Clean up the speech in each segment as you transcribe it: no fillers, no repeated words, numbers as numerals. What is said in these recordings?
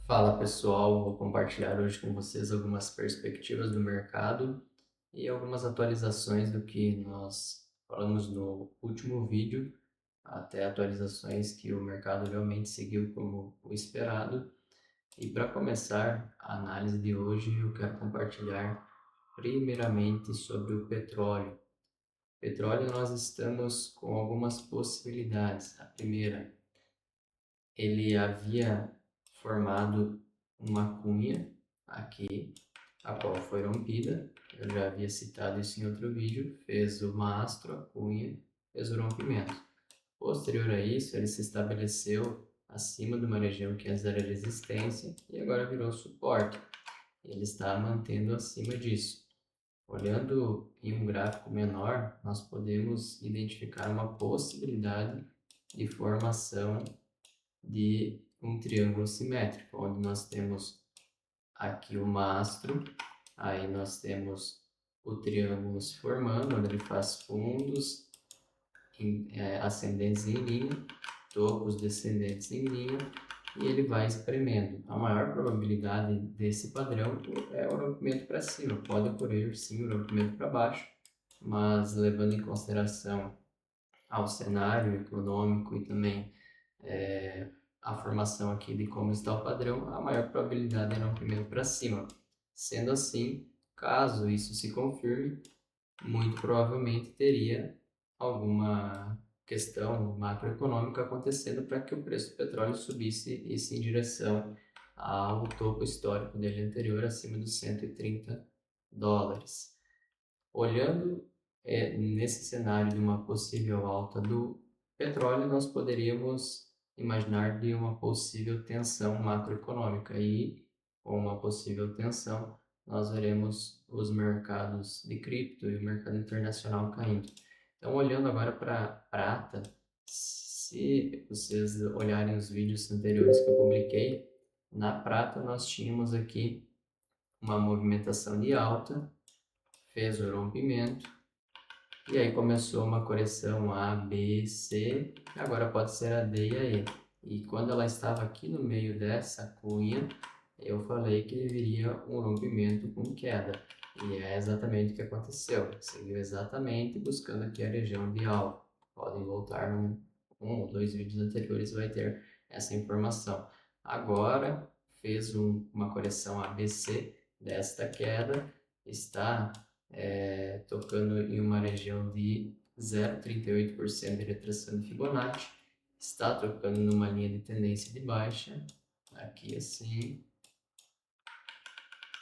Fala pessoal, vou compartilhar hoje com vocês algumas perspectivas do mercado e algumas atualizações do que nós falamos no último vídeo, até atualizações que o mercado realmente seguiu como o esperado. E para começar a análise de hoje, eu quero compartilhar primeiramente sobre o petróleo. Petróleo, nós estamos com algumas possibilidades. A primeira, ele havia formado uma cunha aqui, a qual foi rompida. Eu já havia citado isso em outro vídeo. Fez o mastro, a cunha, fez o rompimento. Posterior a isso, ele se estabeleceu acima de uma região que antes era resistência e agora virou suporte. Ele está mantendo acima disso. Olhando em um gráfico menor, nós podemos identificar uma possibilidade de formação de um triângulo simétrico, onde nós temos aqui o mastro, aí nós temos o triângulo se formando, onde ele faz fundos ascendentes em linha, topos descendentes em linha, e ele vai espremendo. A maior probabilidade desse padrão é o rompimento para cima. Pode ocorrer sim o rompimento para baixo, mas levando em consideração ao cenário econômico e também a formação aqui de como está o padrão, a maior probabilidade é rompimento para cima. Sendo assim, caso isso se confirme, muito provavelmente teria alguma questão macroeconômica acontecendo para que o preço do petróleo subisse isso em direção ao topo histórico dele anterior, acima dos US$ 130. Olhando nesse cenário de uma possível alta do petróleo, nós poderíamos imaginar de uma possível tensão macroeconômica e, com uma possível tensão, nós veremos os mercados de cripto e o mercado internacional caindo. Então, olhando agora para a prata, se vocês olharem os vídeos anteriores que eu publiquei, na prata nós tínhamos aqui uma movimentação de alta, fez o rompimento, e aí começou uma correção A, B, C, agora pode ser a D e a E. E quando ela estava aqui no meio dessa cunha, eu falei que viria um rompimento com queda. E é exatamente o que aconteceu. Seguiu exatamente buscando aqui a região de alvo. Podem voltar um ou dois vídeos anteriores, vai ter essa informação. Agora fez uma correção ABC desta queda, está tocando em uma região de 0,38% de retração de Fibonacci, está tocando numa linha de tendência de baixa, aqui assim,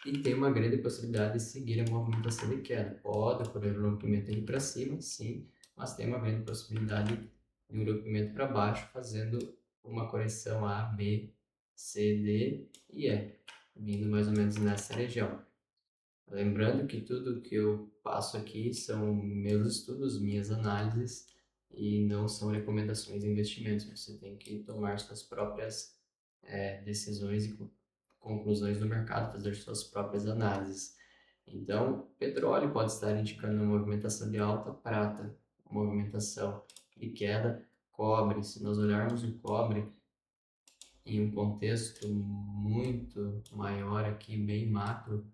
e tem uma grande possibilidade de seguir a movimentação de queda. Pode ocorrer um rompimento ali para cima, sim, mas tem uma grande possibilidade de um rompimento para baixo, fazendo uma correção A, B, C, D e E, vindo mais ou menos nessa região. Lembrando que tudo que eu passo aqui são meus estudos, minhas análises e não são recomendações de investimentos. Você tem que tomar suas próprias decisões e conclusões do mercado, fazer suas próprias análises. Então, petróleo pode estar indicando uma movimentação de alta, prata, movimentação de queda, cobre. Se nós olharmos o cobre em um contexto muito maior aqui, bem macro,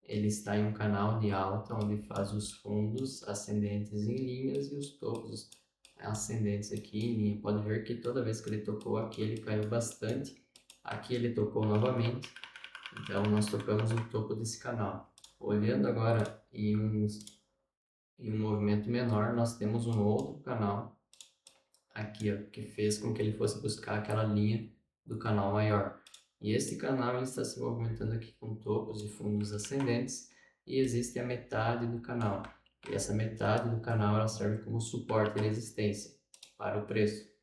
ele está em um canal de alta onde faz os fundos ascendentes em linhas e os topos ascendentes aqui em linha. Pode ver que toda vez que ele tocou aqui, ele caiu bastante. Aqui ele tocou novamente, então nós tocamos o topo desse canal. Olhando agora em um movimento menor, nós temos um outro canal aqui, ó, que fez com que ele fosse buscar aquela linha do canal maior. E esse canal ele está se movimentando aqui com topos e fundos ascendentes e existe a metade do canal. E essa metade do canal ela serve como suporte e resistência para o preço.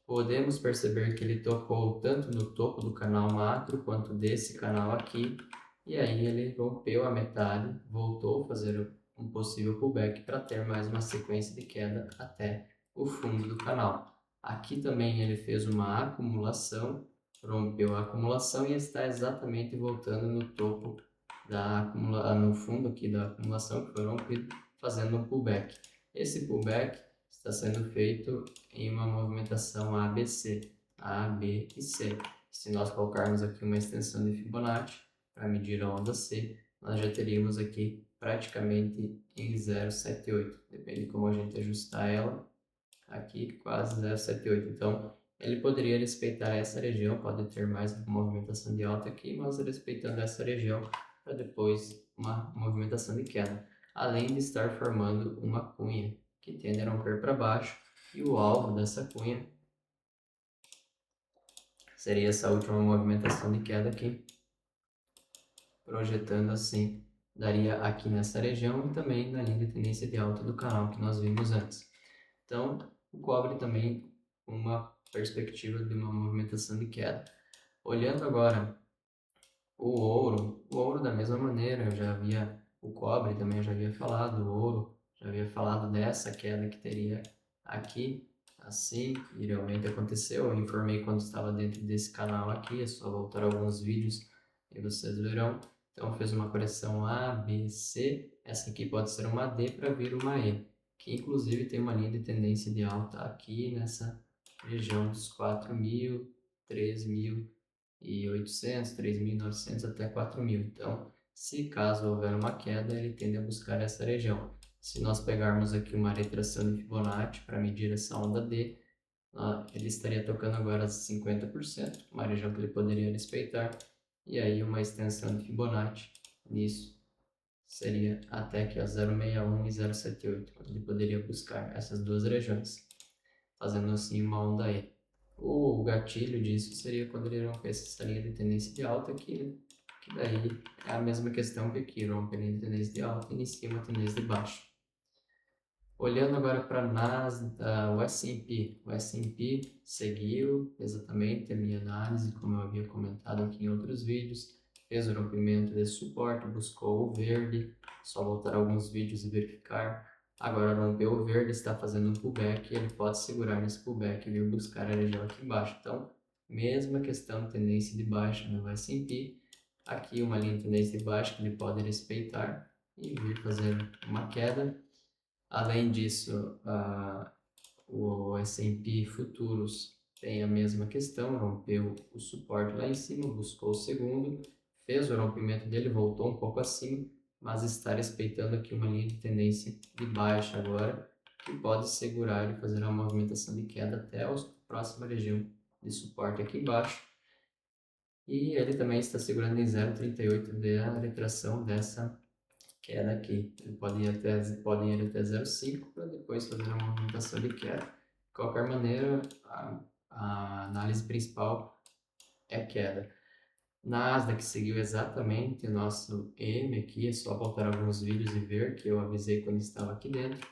Podemos perceber que ele tocou tanto no topo do canal macro quanto desse canal aqui, e aí ele rompeu a metade, voltou a fazer um possível pullback para ter mais uma sequência de queda até o fundo do canal. Aqui também ele fez uma acumulação, rompeu a acumulação e está exatamente voltando no topo no fundo aqui da acumulação que foi rompido, fazendo um pullback. Esse pullback está sendo feito em uma movimentação ABC, A, B e C. se nós colocarmos aqui uma extensão de Fibonacci para medir a onda C, nós já teríamos aqui praticamente em 0,78, depende de como a gente ajustar ela, aqui quase 0,78, então ele poderia respeitar essa região, pode ter mais movimentação de alta aqui, mas respeitando essa região para depois uma movimentação de queda, além de estar formando uma cunha que tende a romper para baixo, e o alvo dessa cunha seria essa última movimentação de queda aqui, projetando assim, daria aqui nessa região e também na linha de tendência de alta do canal que nós vimos antes. Então, o cobre também uma perspectiva de uma movimentação de queda. Olhando agora o ouro da mesma maneira, eu já havia, o cobre também eu já havia falado, o ouro, já havia falado dessa queda que teria aqui, assim, e realmente aconteceu, eu informei quando estava dentro desse canal aqui, é só voltar alguns vídeos e vocês verão. Então fez uma correção A, B, C, essa aqui pode ser uma D para vir uma E, que inclusive tem uma linha de tendência de alta aqui nessa região dos 4.000, 3.800, 3.900 até 4.000. Então, se caso houver uma queda, ele tende a buscar essa região. Se nós pegarmos aqui uma retração de Fibonacci para medir essa onda D, ele estaria tocando agora 50%, uma região que ele poderia respeitar, e aí uma extensão de Fibonacci nisso seria até aqui a 0,61 e 0,78, onde ele poderia buscar essas duas regiões, fazendo assim uma onda E. O gatilho disso seria quando ele rompesse essa linha de tendência de alta aqui, né? Que daí é a mesma questão que aqui, rompe a linha de tendência de alta e inicia uma tendência de baixa. Olhando agora para o S&P seguiu exatamente a minha análise, como eu havia comentado aqui em outros vídeos, fez o rompimento desse suporte, buscou o verde, só voltar alguns vídeos e verificar. Agora rompeu o verde, está fazendo um pullback, e ele pode segurar nesse pullback e vir buscar a região aqui embaixo. Então, mesma questão de tendência de baixa no S&P, aqui uma linha de tendência de baixa que ele pode respeitar e vir fazer uma queda. Além disso, o S&P Futuros tem a mesma questão, rompeu o suporte lá em cima, buscou o segundo, fez o rompimento dele, voltou um pouco acima, mas está respeitando aqui uma linha de tendência de baixa agora, que pode segurar e fazer uma movimentação de queda até a próxima região de suporte aqui embaixo. E ele também está segurando em 0,38 da retração dessa queda aqui. Ele pode ir até 0,5 para depois fazer uma movimentação de queda. De qualquer maneira, a análise principal é queda. Nasdaq seguiu exatamente o nosso M aqui, é só voltar alguns vídeos e ver que eu avisei quando estava aqui dentro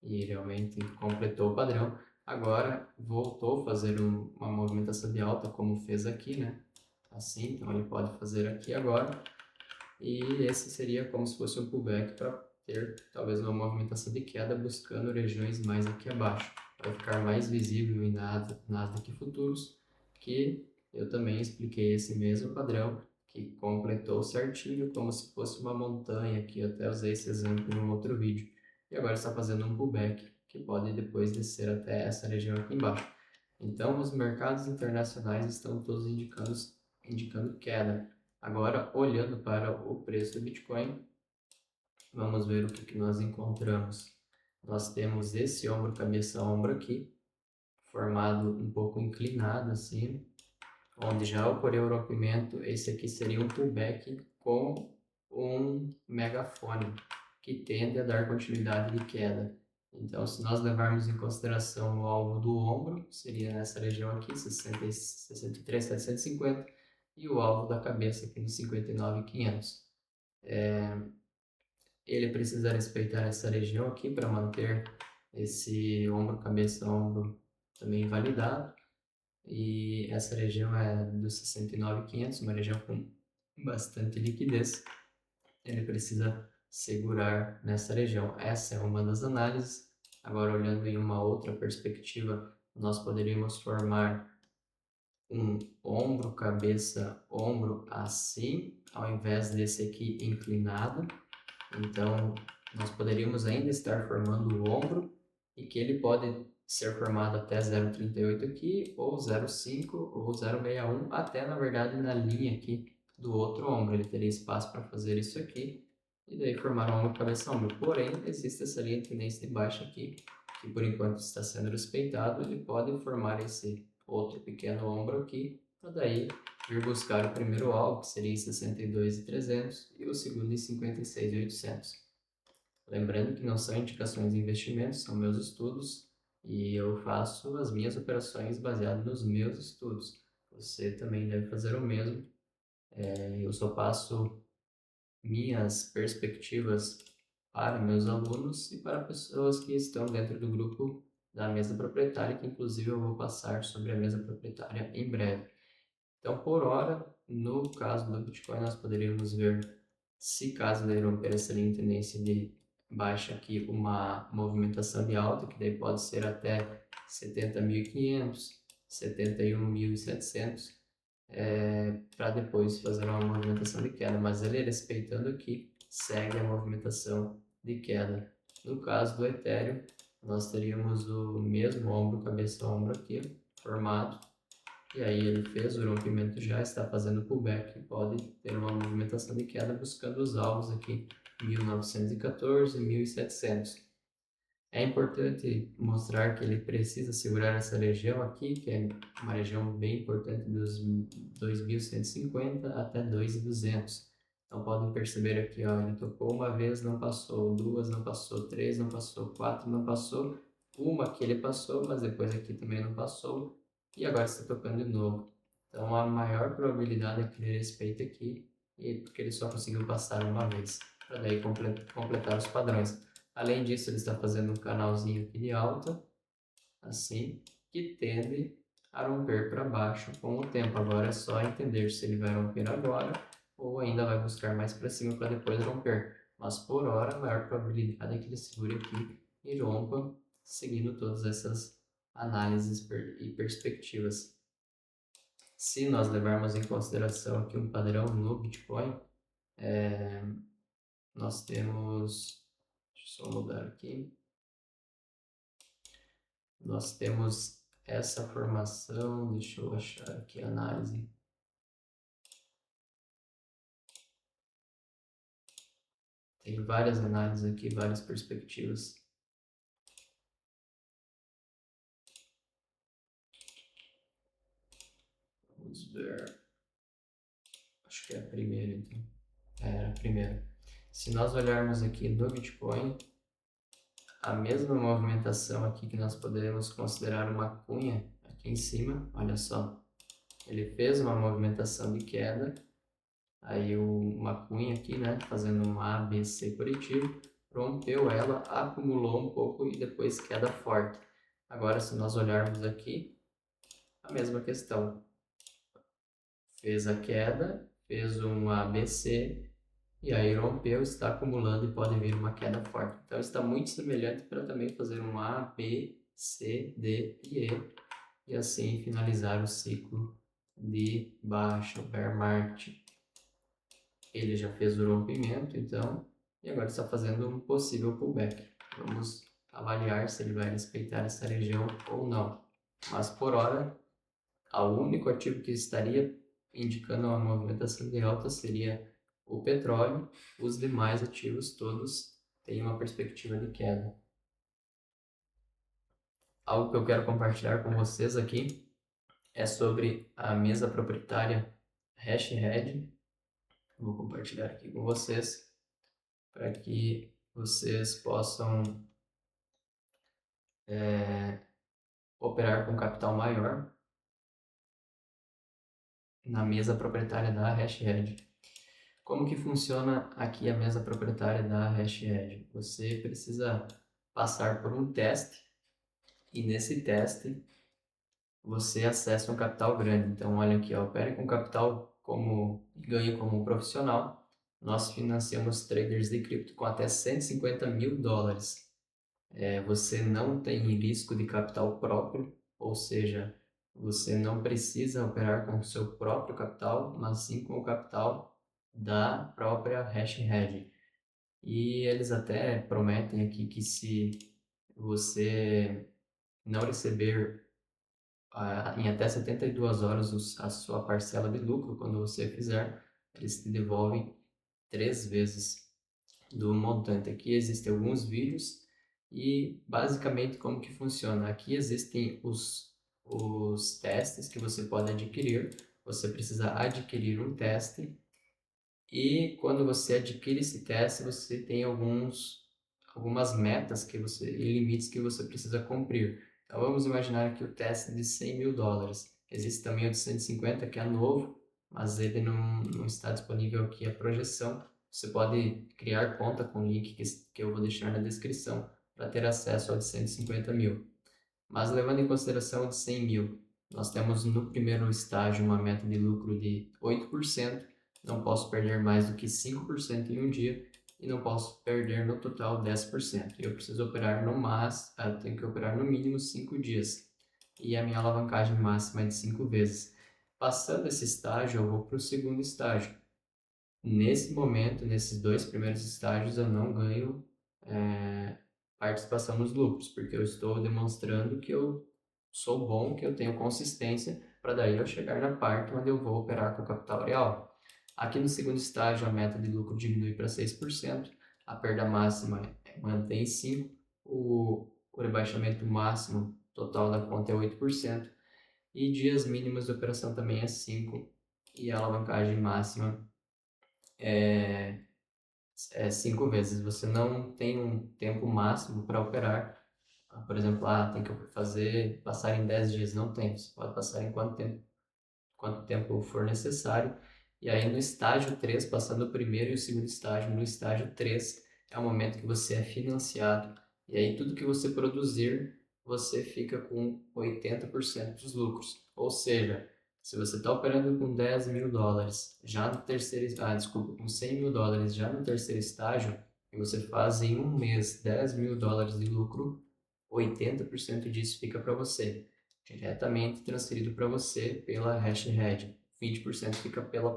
e realmente completou o padrão. Agora voltou a fazer uma movimentação de alta como fez aqui, né? Assim, então ele pode fazer aqui agora. E esse seria como se fosse um pullback para ter talvez uma movimentação de queda buscando regiões mais aqui abaixo. Vai ficar mais visível em Nasdaq Futuros, que eu também expliquei esse mesmo padrão, que completou certinho como se fosse uma montanha aqui, eu até usei esse exemplo em um outro vídeo. E agora está fazendo um pullback, que pode depois descer até essa região aqui embaixo. Então, os mercados internacionais estão todos indicando queda. Agora, olhando para o preço do Bitcoin, vamos ver o que nós encontramos. Nós temos esse ombro, cabeça, ombro aqui, formado um pouco inclinado assim, onde já ocorreu o rompimento. Esse aqui seria um pullback com um megafone, que tende a dar continuidade de queda. Então, se nós levarmos em consideração o alvo do ombro, seria nessa região aqui, 63.750, e o alvo da cabeça aqui no 59.500. Ele precisa respeitar essa região aqui para manter esse ombro, cabeça, ombro também validado. E essa região é dos 69.500, uma região com bastante liquidez. Ele precisa segurar nessa região. Essa é uma das análises. Agora, olhando em uma outra perspectiva, nós poderíamos formar um ombro, cabeça, ombro assim, ao invés desse aqui inclinado. Então, nós poderíamos ainda estar formando o ombro e que ele pode ser formado até 0,38 aqui, ou 0,5 ou 0,61, até na verdade na linha aqui do outro ombro. Ele teria espaço para fazer isso aqui, e daí formar um ombro, cabeça, ombro. Porém, existe essa linha de tendência de baixa aqui, que por enquanto está sendo respeitado. Ele pode formar esse outro pequeno ombro aqui, para daí vir buscar o primeiro alvo, que seria em 62.300, e o segundo em 56.800. Lembrando que não são indicações de investimentos, são meus estudos, e eu faço as minhas operações baseadas nos meus estudos. Você também deve fazer o mesmo. Eu só passo minhas perspectivas para meus alunos e para pessoas que estão dentro do grupo da mesa proprietária, que inclusive eu vou passar sobre a mesa proprietária em breve. Então, por hora, no caso do Bitcoin, nós poderíamos ver, se caso ele romper essa linha de tendência de baixa aqui, uma movimentação de alta, que daí pode ser até 70.500, 71.700, para depois fazer uma movimentação de queda, mas ele respeitando aqui, segue a movimentação de queda. No caso do Ethereum, nós teríamos o mesmo ombro, cabeça, ombro aqui, formado, e aí ele fez o rompimento, já está fazendo pullback, pode ter uma movimentação de queda buscando os alvos aqui, 1914 e 1700. É importante mostrar que ele precisa segurar essa região aqui, que é uma região bem importante, dos 2.150 até 2.200. Então podem perceber aqui, ó, ele tocou uma vez, não passou, duas não passou, três não passou, quatro não passou, uma aqui ele passou, mas depois aqui também não passou, e agora está tocando de novo. Então a maior probabilidade é que ele respeite aqui, e porque ele só conseguiu passar uma vez, para daí completar os padrões. Além disso, ele está fazendo um canalzinho aqui de alta, assim, que tende a romper para baixo com o tempo. Agora é só entender se ele vai romper agora ou ainda vai buscar mais para cima para depois romper. Mas por hora, a maior probabilidade é que ele segure aqui e rompa, seguindo todas essas análises e perspectivas. Se nós levarmos em consideração aqui um padrão no Bitcoin, nós temos, deixa eu só mudar aqui, nós temos essa formação, deixa eu achar aqui a análise. Tem várias análises aqui, várias perspectivas. Vamos ver. Acho que é a primeira, então. É a primeira. Se nós olharmos aqui no Bitcoin, a mesma movimentação aqui que nós podemos considerar uma cunha aqui em cima, olha só. Ele fez uma movimentação de queda, aí uma cunha aqui, né, fazendo um ABC coletivo, rompeu ela, acumulou um pouco e depois queda forte. Agora, se nós olharmos aqui, a mesma questão. Fez a queda, fez um ABC, e aí rompeu, está acumulando e pode vir uma queda forte. Então está muito semelhante para também fazer um A, B, C, D e E, e assim finalizar o ciclo de baixa, bear market. Ele já fez o rompimento, então, e agora está fazendo um possível pullback. Vamos avaliar se ele vai respeitar essa região ou não. Mas por hora, o único ativo que estaria indicando uma movimentação de alta seria o petróleo. Os demais ativos todos têm uma perspectiva de queda. Algo que eu quero compartilhar com vocês aqui é sobre a mesa proprietária Hashhead. Vou compartilhar aqui com vocês para que vocês possam operar com capital maior na mesa proprietária da Hashhead. Como que funciona aqui a mesa proprietária da Hashhead? Você precisa passar por um teste e nesse teste você acessa um capital grande. Então olha aqui, ó, opere com capital como ganho como profissional. Nós financiamos traders de cripto com até 150 mil dólares. Você não tem risco de capital próprio, ou seja, você não precisa operar com o seu próprio capital, mas sim com o capital da própria Hashhead. E eles até prometem aqui que se você não receber em até 72 horas a sua parcela de lucro, quando você fizer, eles te devolvem 3 vezes do montante. Aqui existem alguns vídeos e basicamente como que funciona. Aqui existem os testes que você pode adquirir. Você precisa adquirir um teste e quando você adquire esse teste, você tem algumas metas e limites que você precisa cumprir. Então vamos imaginar que o teste de 100 mil dólares. Existe também o de 150, que é novo, mas ele não está disponível aqui a projeção. Você pode criar conta com o link que eu vou deixar na descrição para ter acesso ao de 150 mil. Mas levando em consideração de 100 mil, nós temos no primeiro estágio uma meta de lucro de 8%, não posso perder mais do que 5% em um dia e não posso perder no total 10%. Eu preciso operar tenho que operar no mínimo 5 dias e a minha alavancagem máxima é de 5 vezes. Passando esse estágio, eu vou para o segundo estágio. Nesse momento, nesses 2 primeiros estágios, eu não ganho participação nos lucros, porque eu estou demonstrando que eu sou bom, que eu tenho consistência, para daí eu chegar na parte onde eu vou operar com o capital real. Aqui no segundo estágio, a meta de lucro diminui para 6%, a perda máxima mantém 5%, o rebaixamento máximo total da conta é 8%, e dias mínimos de operação também é 5%, e a alavancagem máxima é 5 vezes. Você não tem um tempo máximo para operar. Por exemplo, tem que passar em 10 dias. Não tem. Você pode passar em quanto tempo for necessário. E aí no estágio 3, passando o primeiro e o segundo estágio, no estágio 3 é o momento que você é financiado. E aí tudo que você produzir, você fica com 80% dos lucros. Ou seja, se você está operando com 10 mil dólares, já no terceiro, desculpa, com 100 mil dólares já no terceiro estágio, e você faz em um mês 10 mil dólares de lucro, 80% disso fica para você diretamente transferido para você pela Hashhead. 20% fica pela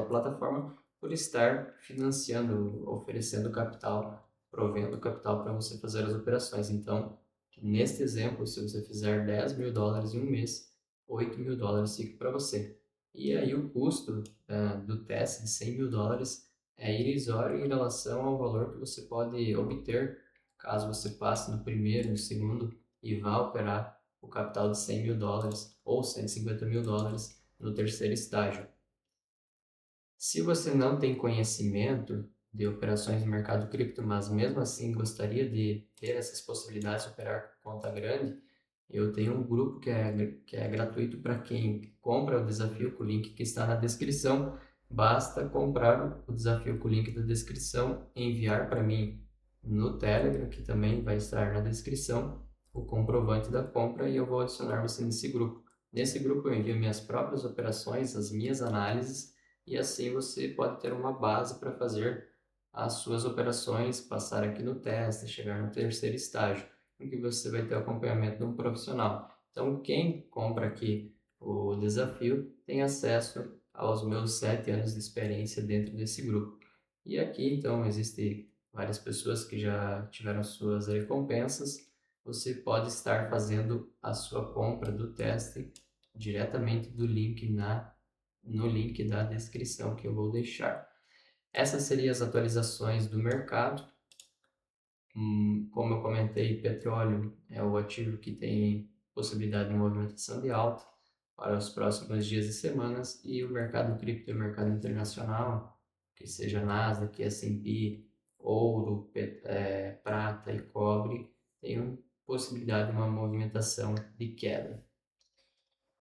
plataforma por estar financiando, oferecendo capital, provendo capital para você fazer as operações. Então, neste exemplo, se você fizer 10 mil dólares em um mês, 8 mil dólares fica para você. E aí o custo do teste de 100 mil dólares é irrisório em relação ao valor que você pode obter caso você passe no primeiro, no segundo e vá operar o capital de 100 mil dólares ou 150 mil dólares no terceiro estágio. Se você não tem conhecimento de operações no mercado cripto, mas mesmo assim gostaria de ter essas possibilidades de operar com conta grande, eu tenho um grupo que é gratuito para quem compra o desafio com o link que está na descrição. Basta comprar o desafio com o link da descrição, enviar para mim no Telegram, que também vai estar na descrição, o comprovante da compra e eu vou adicionar você nesse grupo. Nesse grupo eu envio minhas próprias operações, as minhas análises e assim você pode ter uma base para fazer as suas operações, passar aqui no teste, chegar no terceiro estágio, em que você vai ter o acompanhamento de um profissional. Então, quem compra aqui o desafio tem acesso aos meus 7 anos de experiência dentro desse grupo. E aqui, então, existem várias pessoas que já tiveram suas recompensas. Você pode estar fazendo a sua compra do teste diretamente no link da descrição que eu vou deixar. Essas seriam as atualizações do mercado. Como eu comentei, petróleo é o ativo que tem possibilidade de movimentação de alta para os próximos dias e semanas, e o mercado cripto e o mercado internacional, que seja Nasdaq, S&P, ouro, prata e cobre, tem possibilidade de uma movimentação de queda.